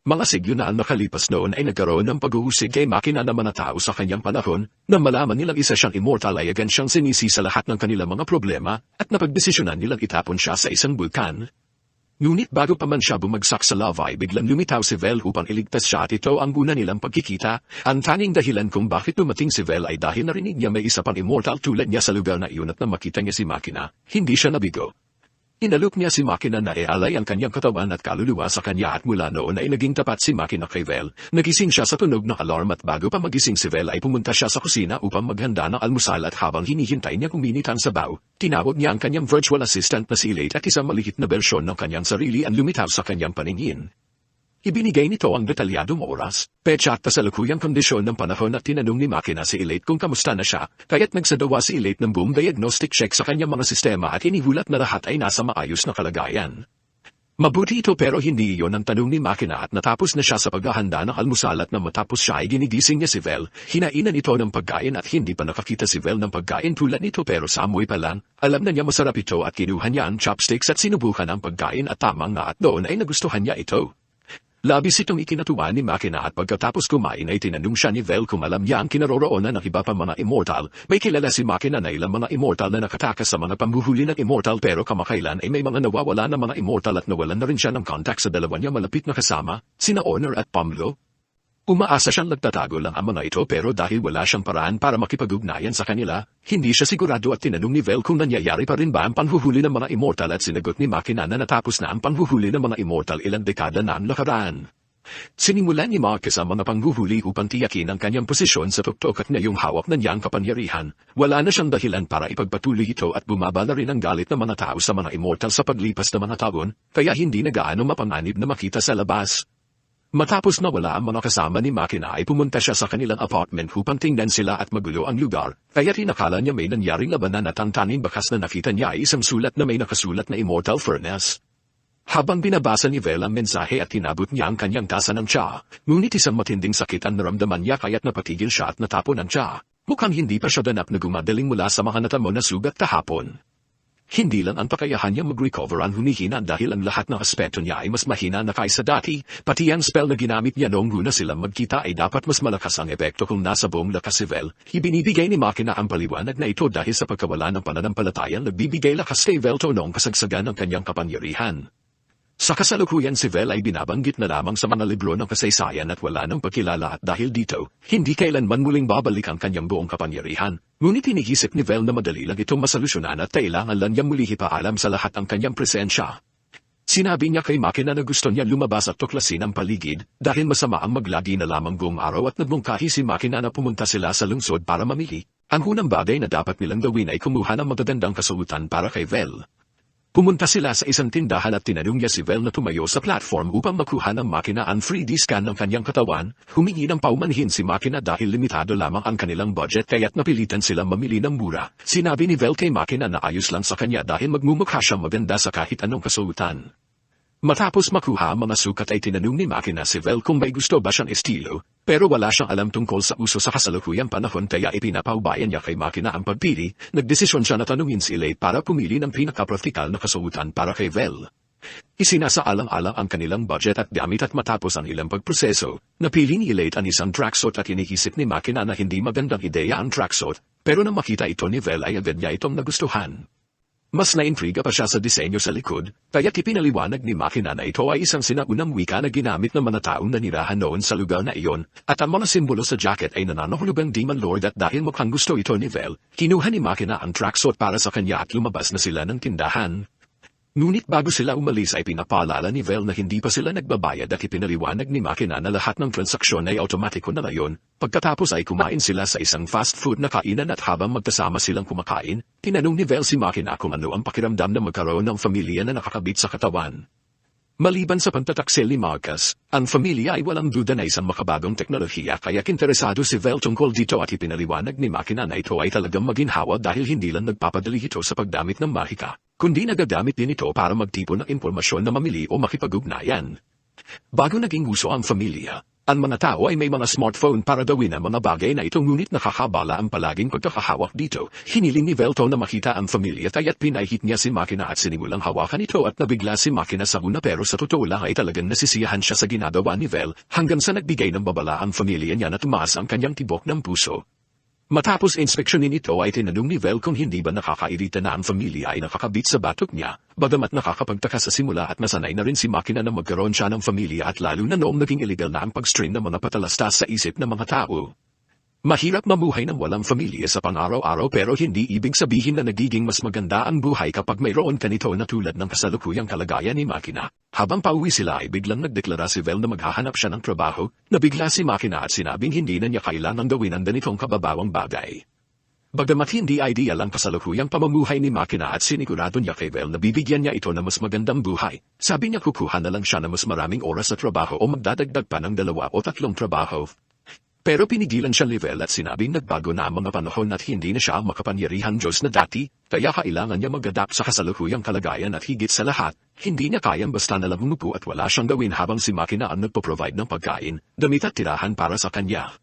Mga siglo na ang nakalipas noon ay nagkaroon ng paghuhusig kay makina ng mga tao sa kanyang panahon na malaman nilang isa siyang immortal ay agad siyang sinisi sa lahat ng kanilang mga problema at napagdesisyonan nilang itapon siya sa isang bulkan. Ngunit bago pa man siya bumagsak sa lava ay biglang lumitaw si Vel upang iligtas siya at ito ang una nilang pagkikita. Ang tanging dahilan kung bakit dumating si Vel ay dahil narinig niya may isa pang immortal tulad niya sa lugar na iyon at nang makita niya si makina, hindi siya nabigo. Inalok niya si makina na ialay ang kanyang katawan at kaluluwa sa kanya at mula noon ay naging tapat si makina kay Vel. Nagising siya sa tunog ng alarm at bago pa magising si Vel ay pumunta siya sa kusina upang maghanda ng almusal at habang hinihintay niya kuminit ang sabaw, tinawag niya ang kanyang virtual assistant na si Elate at isang maliit na bersyon ng kanyang sarili ang lumitaw sa kanyang paningin. Ibinigay nito ang detalyadong oras, petsa at kasalukuyang kondisyon ng panahon at tinanong ni makina si Elate kung kamusta na siya, kaya't nagsadawa si Elate ng buong diagnostic check sa kanyang mga sistema at inihulat na lahat ay nasa maayos na kalagayan. Mabuti ito pero hindi iyon ang tanong ni makina at natapos na siya sa paghahanda ng almusal at nang matapos siya ay ginigising niya si Vel, hinainan ito ng pagkain at hindi pa nakakita si Vel ng pagkain tulad nito pero sa amoy pa lang, alam na niya masarap ito at kinuha niya ang chopsticks at sinubukan ang pagkain at tamang nga at doon ay nagustuhan niya ito. Labis itong ikinatuwa ni makina at pagkatapos kumain ay tinanong siya ni Vel kung alam niya ang kinaroroonan ng iba pa mga immortal. May kilala si makina na ilang mga immortal na nakatakas sa mga pambuhuli ng immortal pero kamakailan ay may mga nawawala ng mga immortal at nawalan na rin siya ng contact sa dalawa niya malapit na kasama, sina Honor at Pamlo. Umaasa siyang nagtatago lang ang mga ito pero dahil wala siyang paraan para makipag-ugnayan sa kanila, hindi siya sigurado at tinanong ni Vel kung nangyayari pa rin ba ang panhuhuli ng mga immortal at sinagot ni makina na natapos na ang panhuhuli ng mga immortal ilang dekada na ang nakaraan. Sinimulan ni Marcus ang mga panghuhuli upang tiyakin ang kanyang posisyon sa tuktok at ngayong hawak na niyang kapangyarihan, wala na siyang dahilan para ipagpatuloy ito at bumaba na rin ang galit ng mga tao sa mga immortal sa paglipas ng mga taon, kaya hindi na gaano mapanganib na makita sa labas. Matapos na wala ang mga kasama ni makina ay pumunta siya sa kanilang apartment upang tingnan sila at magulo ang lugar, kaya tinakala niya may nangyaring labanan at ang tanging bakas na nakita niya ay isang sulat na may nakasulat na Immortal Furnace. Habang binabasa ni Vel ang mensahe at tinabot niya ang kanyang tasa ng tsa, ngunit isang matinding sakit ang naramdaman niya kaya't napatigil siya at natapon ang tsa. Mukhang hindi pa siya danap na gumadaling mula sa mga natamo na sugat kahapon. Hindi lang ang kakayahan niya mag-recover ang humihina dahil ang lahat ng aspeto niya ay mas mahina na kaysa dati, pati ang spell na ginamit niya noong una silang magkita ay dapat mas malakas ang epekto kung nasa buong lakas si Vel. Ibinibigay ni makina ang paliwanag na ito dahil sa pagkawala ng pananampalatayan nagbibigay lakas kay Vel noong kasagsagan ng kanyang kapangyarihan. Sa kasalukuyan si Vel ay binabanggit na lamang sa mga libro ng kasaysayan at wala ng pagkilala at dahil dito, hindi kailanman muling babalik ang kanyang buong kapangyarihan. Ngunit iniisip ni Vel na madali lang itong masolusyonan at kailangan lang niyang muli ipaalam sa lahat ang kanyang presensya. Sinabi niya kay makina na gusto niya lumabas at tuklasin ang paligid dahil masama ang maglagi na lamang buong araw at nagmungkahi si makina na pumunta sila sa lungsod para mamili. Ang unang bagay na dapat nilang gawin ay kumuha ng magagandang kasuotan para kay Vel. Pumunta sila sa isang tindahan at tinanong niya si Vel na tumayo sa platform upang makuha ng makina ang 3D scan ng kanyang katawan, humingi ng paumanhin si makina dahil limitado lamang ang kanilang budget kaya't napilitan silang mamili ng mura. Sinabi ni Vel kay makina na ayos lang sa kanya dahil magmumukha siyang maganda sa kahit anong kasuotan. Matapos makuha ang mga sukat ay tinanong ni makina si Vel kung may gusto ba siyang estilo, pero wala siyang alam tungkol sa uso sa kasalukuyang panahon kaya ipinapaubayan niya kay makina ang pagpili. Nagdesisyon siya na tanungin si Elate para pumili ng pinaka-praktikal na kasuotan para kay Vel. Isinasaalang-alang ang kanilang budget at gamit at matapos ang ilang pagproseso, napili ni Elate ang isang tracksuit at iniisip ni makina na hindi magandang ideya ang tracksuit, pero nang makita ito ni Vel ay agad niya itong nagustuhan. Mas naintriga pa siya sa disenyo sa likod, kaya't ipinaliwanag ni makina na ito ay isang sinaunang wika na ginamit ng mga taong nanirahan noon sa lugar na iyon, at ang mga simbolo sa jacket ay nananahulugang Demon Lord at dahil mukhang gusto ito ni Vel, kinuha ni makina ang tracksuit para sa kanya at lumabas na sila ng tindahan. Ngunit bago sila umalis ay pinapaalala ni Vel na hindi pa sila nagbabayad at ipinaliwanag ni makina na lahat ng transaksyon ay automatiko na ngayon. Pagkatapos ay kumain sila sa isang fast food na kainan at habang magkasama silang kumakain, tinanong ni Vel si makina kung ano ang pakiramdam na magkaroon ng pamilya na nakakabit sa katawan. Maliban sa pantataksil ni Marcus, ang pamilya ay walang duda na isang makabagong teknolohiya kaya interesado si Vel tungkol dito at ipinaliwanag ni makina na ito ay talagang maginhawa dahil hindi lang nagpapadali ito sa pagdamit ng mahika, kundi nagagamit din ito para magtipon ng impormasyon na mamili o makipag-ugnayan. Bago naging uso ang pamilya, Ang mga tao ay may mga smartphone para gawin ang mga bagay na ito ngunit nakakabala ang palaging pagkakahawak dito. Hiniling ni Velto na makita ang pamilya kaya't pinahit niya si Makina at sinimulang hawakan ito at nabigla si Makina sa una pero sa totoo lang ay talagang nasisiyahan siya sa ginagawa ni Vel hanggang sa nagbigay ng babala ang pamilya niya na tumaas ang kanyang tibok ng puso. Matapos inspeksyonin ito ay tinanong ni Vel kung hindi ba nakakairita na ang pamilya ay nakakabit sa batok niya, bagamat nakakapagtaka sa simula at nasanay na rin si Makina na magkaroon siya ng pamilya at lalo na noong naging illegal na ang pag-stream ng mga patalastas sa isip ng mga tao. Mahirap mamuhay ng walang pamilya sa pang-araw-araw pero hindi ibig sabihin na nagiging mas maganda ang buhay kapag mayroon ka nito na tulad ng kasalukuyang kalagayan ni Makina. Habang pauwi sila ay biglang nagdeklara si Vel na maghahanap siya ng trabaho, nabigla si Makina at sinabing hindi na niya kailangang gawin ang ganitong kababawang bagay. Bagamat hindi ideal ang kasalukuyang pamumuhay ni Makina at sinigurado niya kay Vel na bibigyan niya ito ng mas magandang buhay, sabi niya kukuha na lang siya ng mas maraming oras sa trabaho o magdadagdag pa ng 2 o 3 trabaho. Pero pinigilan siya ni Vel at sinabing nagbago na ang mga panahon at hindi na siya ang makapangyarihang Diyos na dati, kaya kailangan niya mag-adapt sa kasalukuyang kalagayan at higit sa lahat, hindi niya kayang basta na lang umupo at wala siyang gawin habang si Makina ang nagpo-provide ng pagkain, damit at tirahan para sa kanya.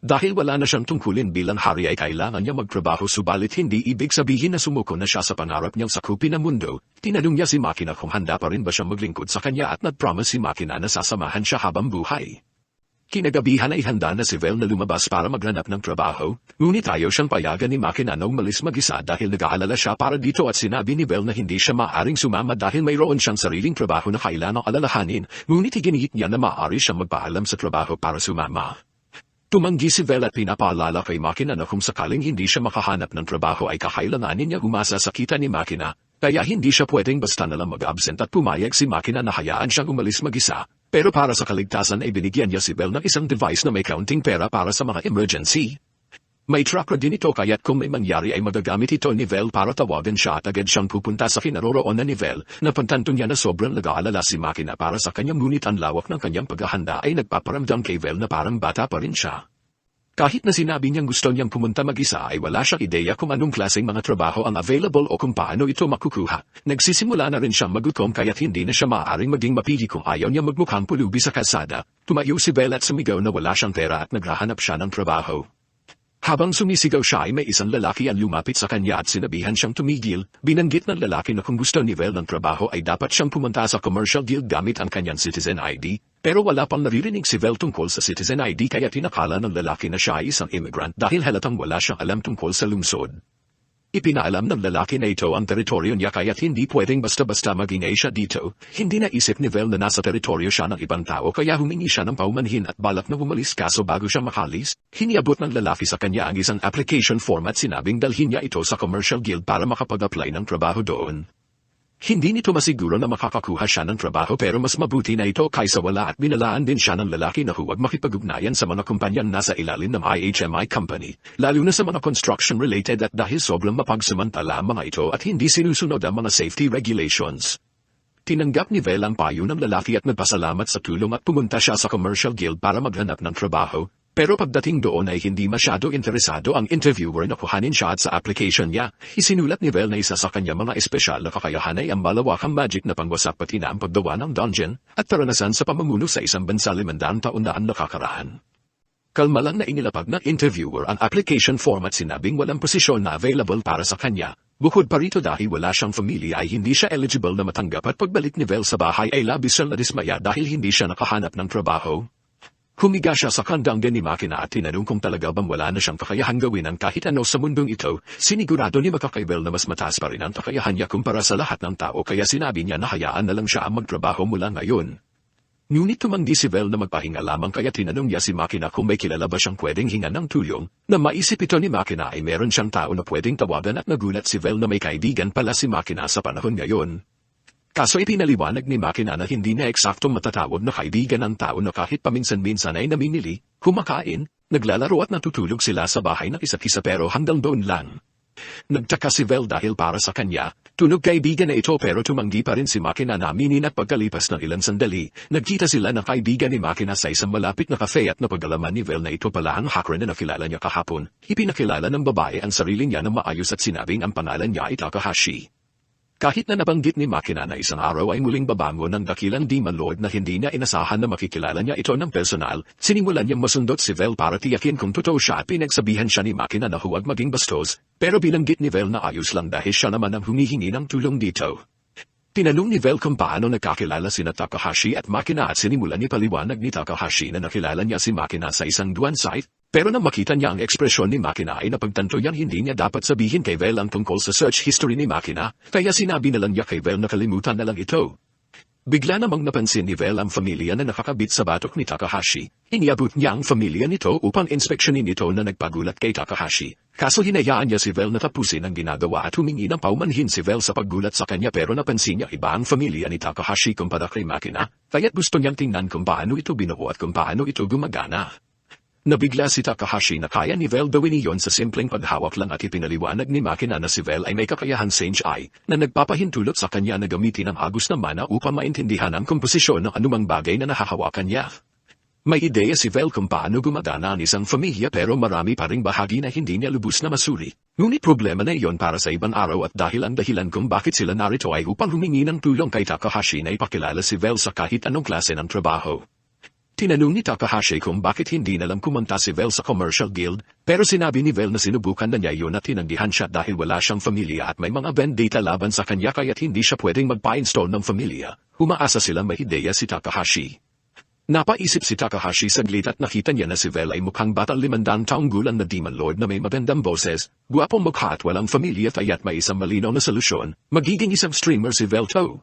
Dahil wala na siyang tungkulin bilang hari ay kailangan niya magtrabaho subalit hindi ibig sabihin na sumuko na siya sa pangarap niyang sakupin ang mundo. Tinanong niya si Makina kung handa pa rin ba siya maglingkod sa kanya at nag-promise si Makina na sasamahan siya habang buhay. Kinagabihan ay handa na si Vel na lumabas para maghanap ng trabaho, ngunit ayaw siyang payagan ni Makina na umalis mag-isa dahil nag-aalala siya para dito at sinabi ni Vel na hindi siya maaaring sumama dahil mayroon siyang sariling trabaho na kailangang alalahanin, ngunit iginihit niya na maaari siyang magpaalam sa trabaho para sumama. Tumanggi si Vel at pinapaalala kay Makina na kung sakaling hindi siya makahanap ng trabaho ay kakailanganin niya umasa sa kita ni Makina, kaya hindi siya pwedeng basta na lang mag-absent at pumayag si Makina na hayaan siyang umalis mag-isa. Pero para sa kaligtasan ay binigyan niya si Vel ng isang device na may counting pera para sa mga emergency. May tracker din ito kaya't kung may mangyari ay magagamit ito ni Vel para tawagan siya at agad siyang pupunta sa kinaroroonan ni Vel. Napantanto niya na sobrang nag-aalala si Makina para sa kanyang ngunit ang lawak ng kanyang paghahanda ay nagpaparamdam kay Vel na parang bata pa rin siya. Kahit na sinabi niyang gusto niyang pumunta mag-isa ay wala siyang ideya kung anong klaseng mga trabaho ang available o kung paano ito makukuha. Nagsisimula na rin siyang magutom kaya't hindi na siya maaaring maging mapili kung ayaw niya magmukhang pulubi sa kalsada. Tumayo si Vel at sumigaw na wala siyang pera at naghahanap siya ng trabaho. Habang sumisigaw siya ay may isang lalaki ang lumapit sa kanya at sinabihan siyang tumigil, binanggit ng lalaki na kung gusto ni Vel ng trabaho ay dapat siyang pumunta sa commercial guild gamit ang kanyang citizen ID, pero wala pang naririnig si Vel tungkol sa citizen ID kaya tinakala ng lalaki na siya ay isang immigrant dahil halatang wala siyang alam tungkol sa lungsod. Ipinaalam ng lalaki na ito ang teritoryo niya kaya't hindi pwedeng basta-basta magingay siya dito. Hindi naisip ni Vel na nasa teritoryo siya ng ibang tao kaya humingi siya ng paumanhin at balak na bumalis kaso bago siya makalis, hiniabot ng lalaki sa kanya ang isang application form at sinabing dalhin niya ito sa commercial guild para makapag-apply ng trabaho doon. Hindi nito masiguro na makakakuha siya ng trabaho pero mas mabuti na ito kaysa wala at binalaan din siya ng lalaki na huwag makipag-ugnayan sa mga kumpanyang nasa ilalim ng IHMI company, lalo na sa mga construction-related at dahil sobrang mapagsamantala ang mga ito at hindi sinusunod ang mga safety regulations. Tinanggap ni Vel ang payo ng lalaki at nagpasalamat sa tulong at pumunta siya sa commercial guild para maghanap ng trabaho. Pero pagdating doon ay hindi masyado interesado ang interviewer na kuhanin siya at sa application niya. Isinulat ni Vel na isa sa kanya mga espesyal na kakayahan ay ang malawakang magic na pangwasak pati na ang paggawa ng dungeon at karanasan sa pamumuno sa isang bansa 500 taon na ang nakakaraan. Kalma lang na inilapag ng interviewer ang application form at sinabing walang posisyon na available para sa kanya. Bukod pa rito dahil wala siyang pamilya ay hindi siya eligible na matanggap at pagbalik ni Vel sa bahay ay labis siyang nadismaya dahil hindi siya nakahanap ng trabaho. Humiga siya sa kandanggan ni Makina at tinanong kung talaga bang wala na siyang kakayahang gawin ang kahit ano sa mundong ito. Sinigurado ni Makakaibel na mas mataas pa rin ang kakayahan niya kumpara sa lahat ng tao kaya sinabi niya na hayaan na lang siya ang magtrabaho mula ngayon. Ngunit tumanggi si Vel na magpahinga lamang kaya tinanong niya si Makina kung may kilala ba siyang pwedeng hingan ng tulong. Na maisip ito ni Makina ay meron siyang tao na pwedeng tawagan at nagulat si Vel na may kaibigan pala si Makina sa panahon ngayon. Kaso ipinaliwanag ni Makina na hindi na eksaktong matatawag na kaibigan ng tao na kahit paminsan-minsan ay namimili, kumakain, naglalaro at natutulog sila sa bahay ng isa't isa pero hanggang doon lang. Nagtaka si Vel dahil para sa kanya, tunog kaibigan na ito pero tumanggi pa rin si Makina na aminin at pagkalipas ng ilang sandali, nagkita sila ng kaibigan ni Makina sa isang malapit na cafe at napag-alaman ni Vel na ito pala ang hacker na nakilala niya kahapon. Ipinakilala ng babae ang sarili niya na maayos at sinabing ang pangalan niya ay Takahashi. Kahit na nabanggit ni Makina na isang araw ay muling babango ng dakilang Demon Lord na hindi niya inasahan na makikilala niya ito ng personal, sinimulan niyang masundot si Vel para tiyakin kung totoo siya at pinagsabihan siya ni Makina na huwag maging bastos, pero binanggit ni Vel na ayos lang dahil siya naman ang humihingi ng tulong dito. Tinanong ni Vel kung paano nagkakilala sina Takahashi at Makina at sinimulan ni paliwanag ni Takahashi na nakilala niya si Makina sa isang duan site, pero nang makita niya ang ekspresyon ni Makina ay napagtanto niyang hindi niya dapat sabihin kay Vel ang tungkol sa search history ni Makina, kaya sinabi na lang niya kay Vel na kalimutan na lang ito. Bigla namang napansin ni Vel ang pamilya na nakakabit sa batok ni Takahashi. Iniabot niya ang pamilya nito upang inspeksyonin ito na nagpagulat kay Takahashi. Kaso hinayaan niya si Vel na tapusin ang ginagawa at humingi ng paumanhin si Vel sa paggulat sa kanya pero napansin niya iba ang pamilya ni Takahashi kumpara kay Makina, kaya't gusto niyang tingnan kung paano ito binuo at kung paano ito gumagana. Nabigla si Takahashi na kaya ni Vel gawin iyon sa simpleng paghawak lang at ipinaliwanag ni Makina na si Vel ay may kakayahan Sage Eye na nagpapahintulot sa kanya na gamitin ang agos ng mana upang maintindihan ang komposisyon ng anumang bagay na nahahawakan niya. May ideya si Vel kung paano gumagana ang isang pamilya pero marami pa ring bahagi na hindi niya lubos na masuri. Ngunit problema na iyon para sa ibang araw at dahil ang dahilan kung bakit sila narito ay upang humingi ng tulong kay Takahashi na ipakilala si Vel sa kahit anong klase ng trabaho. Tinanong ni Takahashi kung bakit hindi nalang kumanta si Vel sa commercial guild, pero sinabi ni Vel na sinubukan na niya iyon at tinanggihan siya dahil wala siyang pamilya at may mga vendetta laban sa kanya kaya't hindi siya pwedeng magpa-install ng pamilya. Umaasa sila may ideya si Takahashi. Napaisip si Takahashi saglit at nakita niya na si Vel ay mukhang batang 500 taong gulang na Demon Lord na may magandang boses, guwapong mukha at walang pamilya kaya't may isang malinaw na solusyon, magiging isang streamer si Vel to.